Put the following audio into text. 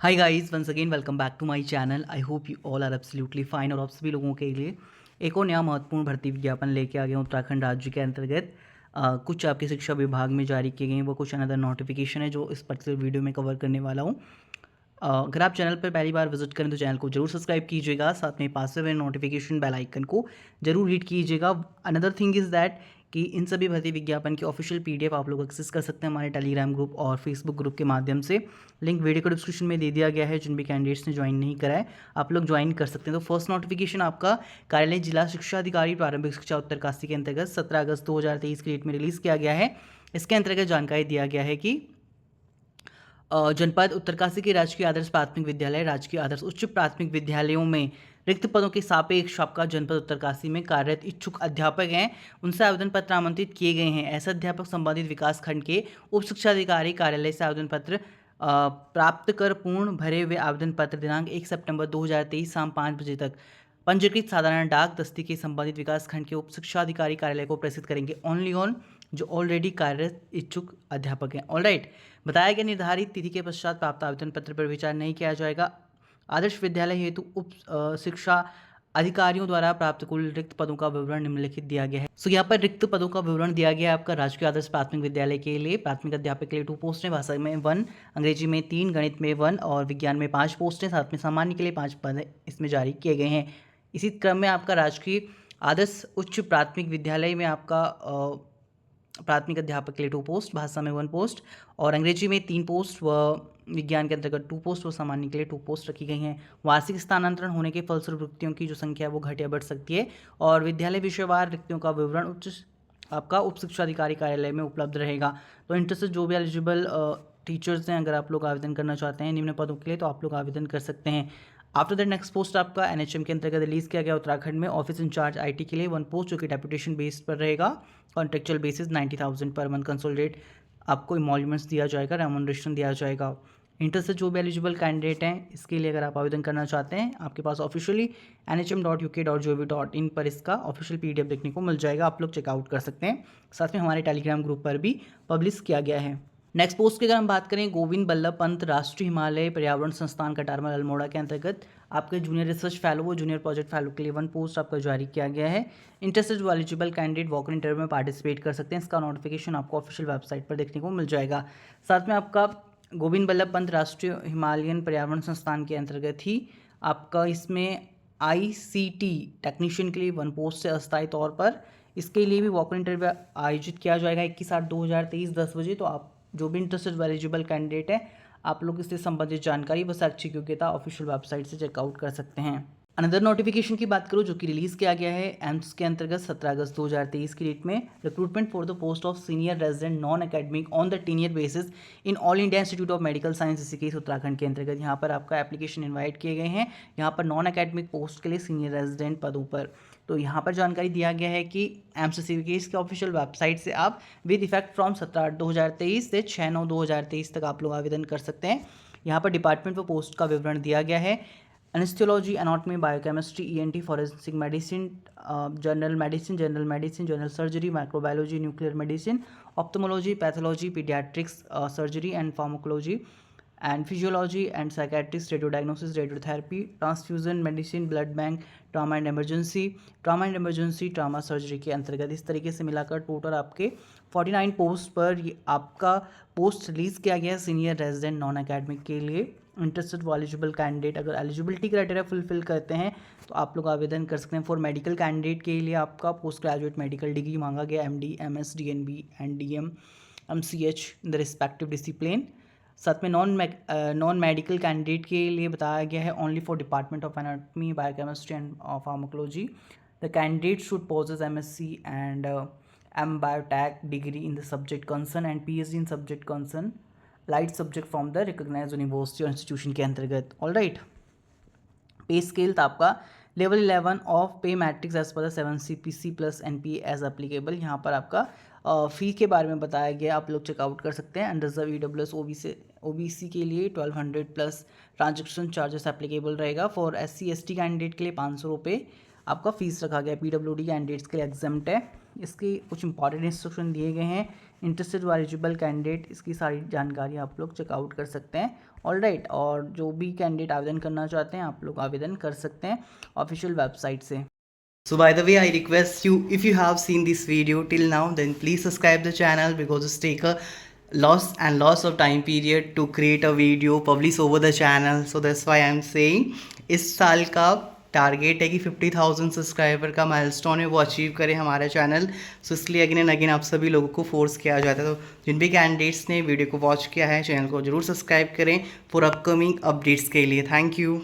Hi guys, once again welcome back to my channel. I hope you all are absolutely fine. और आप सभी लोगों के लिए एक और नया महत्वपूर्ण भर्ती विज्ञापन लेके आ गया हूँ उत्तराखंड राज्य के अंतर्गत। कुछ आपके शिक्षा विभाग में जारी किए गए हैं, वो कुछ अनदर नोटिफिकेशन है जो इस पर्टिकुलर वीडियो में कवर करने वाला हूँ। अगर आप चैनल पर पहली बार विजिट करें तो चैनल को जरूर सब्सक्राइब कीजिएगा, साथ में पास में नोटिफिकेशन बेल आइकन को जरूर हिट कीजिएगा। अनदर थिंग इज़ दैट कि इन सभी भर्ती विज्ञापन की ऑफिशियल पीडीएफ आप लोग एक्सेस कर सकते हैं हमारे टेलीग्राम ग्रुप और फेसबुक ग्रुप के माध्यम से। लिंक वीडियो को डिस्क्रिप्शन में दे दिया गया है। जिन भी कैंडिडेट्स ने ज्वाइन नहीं करा है आप लोग ज्वाइन कर सकते हैं। तो फर्स्ट नोटिफिकेशन आपका कार्यालय जिला शिक्षा अधिकारी प्रारंभिक शिक्षा उत्तरकाशी के अंतर्गत 17 अगस्त 2023 के डेट में रिलीज़ किया गया है। इसके अंतर्गत जानकारी दिया गया है कि जनपद उत्तरकाशी के राजकीय आदर्श प्राथमिक विद्यालय, राजकीय आदर्श उच्च प्राथमिक विद्यालयों में रिक्त पदों के सापेक्ष आपका जनपद उत्तरकाशी में कार्यरत इच्छुक अध्यापक हैं, उनसे आवेदन पत्र आमंत्रित किए गए हैं। ऐसे अध्यापक संबंधित विकास खंड के उप शिक्षा अधिकारी कार्यालय से आवेदन पत्र प्राप्त कर पूर्ण भरे हुए आवेदन पत्र दिनांक 1 सितंबर 2023 शाम 5 बजे तक पंजीकृत साधारण डाक दस्ती के संबंधित विकास खंड के उप शिक्षा अधिकारी कार्यालय को प्रेषित करेंगे। ओनली ऑन जो ऑलरेडी कार्यरत इच्छुक अध्यापक हैं। ऑलराइट, बताया गया निर्धारित तिथि के पश्चात प्राप्त आवेदन पत्र पर विचार नहीं किया जाएगा। आदर्श विद्यालय हेतु उप शिक्षा अधिकारियों द्वारा प्राप्त कुल रिक्त पदों का विवरण निम्नलिखित दिया गया है। सो यहाँ पर रिक्त पदों का विवरण दिया गया है आपका राजकीय आदर्श प्राथमिक विद्यालय के लिए। प्राथमिक अध्यापक के लिए 2 पोस्ट हैं, भाषा में 1, अंग्रेजी में 3, गणित में 1 और विज्ञान में 5 पोस्ट हैं। साथ में सामान्य के लिए 5 पद इसमें जारी किए गए हैं। इसी क्रम में आपका राजकीय आदर्श उच्च प्राथमिक विद्यालय में आपका प्राथमिक अध्यापक के लिए 2 पोस्ट, भाषा में 1 पोस्ट और अंग्रेजी में 3 पोस्ट व विज्ञान के अंतर्गत 2 पोस्ट व सामान्य के लिए 2 पोस्ट रखी गई हैं। वार्षिक स्थानांतरण होने के फलस्वरूप रिक्तियों की जो संख्या है वो घट या बढ़ सकती है और विद्यालय विषयवार रिक्तियों का विवरण आपका उप शिक्षा अधिकारी कार्यालय में उपलब्ध रहेगा। तो इंटरेस्टेड जो भी एलिजिबल टीचर्स हैं, अगर आप लोग आवेदन करना चाहते हैं निम्न पदों के लिए तो आप लोग आवेदन कर सकते हैं। आफ्टर दैट नेक्स्ट पोस्ट आपका एनएचएम के अंतर्गत रिलीज किया गया उत्तराखंड में ऑफिस इंचार्ज आईटी के लिए 1 पोस्ट जो कि डेपुटेशन बेस्ड पर रहेगा। Contractual basis 90,000 per month consolidate आपको इमोल्यूमेंट्स दिया जाएगा, रेमोनरेशन दिया जाएगा। इंटर से जो भी एलिजिबल कैंडिडेट हैं इसके लिए अगर आप आवेदन करना चाहते हैं आपके पास ऑफिशियली nhm.uk.gov.in पर इसका ऑफिशियल पीडीएफ देखने को मिल जाएगा, आप लोग चेकआउट कर सकते हैं। साथ में हमारे टेलीग्राम ग्रुप पर भी पब्लिश किया गया है। नेक्स्ट पोस्ट की अगर हम बात करें, गोविंद बल्लभ पंत राष्ट्रीय हिमालय पर्यावरण संस्थान कटारमल अल्मोड़ा के अंतर्गत आपके जूनियर रिसर्च फेलो व जूनियर प्रोजेक्ट फेलो के लिए 1 पोस्ट आपका जारी किया गया है। इंटरेस्टेड जो eligible candidate walk in interview में पार्टिसिपेट कर सकते हैं। इसका नोटिफिकेशन आपको ऑफिशियल वेबसाइट पर देखने को मिल जाएगा। साथ में आपका गोविंद बल्लभ पंत राष्ट्रीय हिमालयन पर्यावरण संस्थान के अंतर्गत ही आपका इसमें ICT टेक्नीशियन के लिए 1 पोस्ट है अस्थायी तौर पर। इसके लिए भी वॉक इन इंटरव्यू आयोजित किया जाएगा 21/8/2023 10 बजे। तो आप जो भी इंटरेस्टेड एलिजिबल कैंडिडेट है आप लोग इससे संबंधित जानकारी व शैक्षिक योग्यता ऑफिशियल वेबसाइट से चेकआउट कर सकते हैं। अनदर नोटिफिकेशन की बात करूँ जो कि रिलीज़ किया गया है एम्स के अंतर्गत 17 अगस्त 2023 की डेट में, recruitment for the post of senior resident non academic on the tenure basis in all India institute of medical science Rishikesh Uttarakhand के अंतर्गत यहाँ पर आपका एप्लीकेशन इन्वाइट किए गए हैं। यहाँ पर नॉन एकेडमिक पोस्ट के लिए सीनियर रेजिडेंट पदों पर। तो यहाँ पर जानकारी दिया गया है कि एम्स ऋषिकेश के ऑफिशियल वेबसाइट से आप विद इफेक्ट फ्रॉम 17/8/2023 से 6/9/2023 तक आप लोग आवेदन कर सकते हैं। यहाँ पर डिपार्टमेंट व पोस्ट का विवरण दिया गया है। Anaesthesiology, anatomy, biochemistry, ENT, forensic medicine, general medicine, general surgery, microbiology, nuclear medicine, ophthalmology, pathology, paediatrics surgery and pharmacology and physiology and psychiatrics, radio diagnosis, radiotherapy, transfusion medicine, blood bank, trauma and emergency, trauma surgery के अंतर्गत। इस तरीके से मिलाकर total आपके 49 post पर ये आपका पोस्ट रिलीज़ किया गया सीनियर रेजिडेंट नॉन एकेडमिक के लिए। इंटरेस्टेड वो एलिजिबल कैंडिडेट अगर एलिजिबिलिटी क्राइटेरिया फुलफिल करते हैं तो आप लोग आवेदन कर सकते हैं। फॉर मेडिकल कैंडिडेट के लिए आपका पोस्ट ग्रेजुएट मेडिकल डिग्री मांगा गया, MD, MS, DNB and DM, MCH in the respective discipline. साथ में नॉन मेडिकल कैंडिडेट के लिए बताया गया है only for department of anatomy, biochemistry and pharmacology the candidate should possess MSc एंड M Biotech degree in the subject concern and PhD in subject concern light subject from the recognise university और institution के अंतर्गत। All right, pay scale था आपका level 11 of pay matrix as per 7 CPC plus NPA as applicable. यहाँ पर आपका फ़ी के बारे में बताया गया, आप लोग चेकआउट कर सकते हैं। अनरिजर्व EWS OBC के लिए 1200 प्लस ट्रांजेक्शन चार्जेस एप्लीकेबल रहेगा। फॉर SC ST कैंडिडेट के लिए 500 रुपये आपका फीस रखा गया। PWD कैंडिडेट्स के लिए एग्जाम्प्ट है। इसके कुछ इंपॉर्टेंट इंस्ट्रक्शन दिए गए हैं। इंटरेस्टेड व एलिजिबल कैंडिडेट इसकी सारी जानकारी आप लोग चेकआउट कर सकते हैं। ऑलराइट, और जो भी कैंडिडेट आवेदन करना चाहते हैं आप लोग आवेदन कर सकते हैं ऑफिशियल वेबसाइट से। So by the way, I request you, if you have seen this video till now, then please subscribe the channel because it's take a lots of time period to create a video, publish over the channel. So that's why I'm saying इस साल का target है कि 50,000 subscriber का milestone है वो achieve करें हमारा चैनल। सो इसलिए अगेन एंड अगेन आप सभी लोगों को फोर्स किया जाता है। तो जिन भी कैंडिडेट्स ने वीडियो को वॉच किया है चैनल को जरूर सब्सक्राइब करें फॉर अपकमिंग अपडेट्स के लिए। Thank you.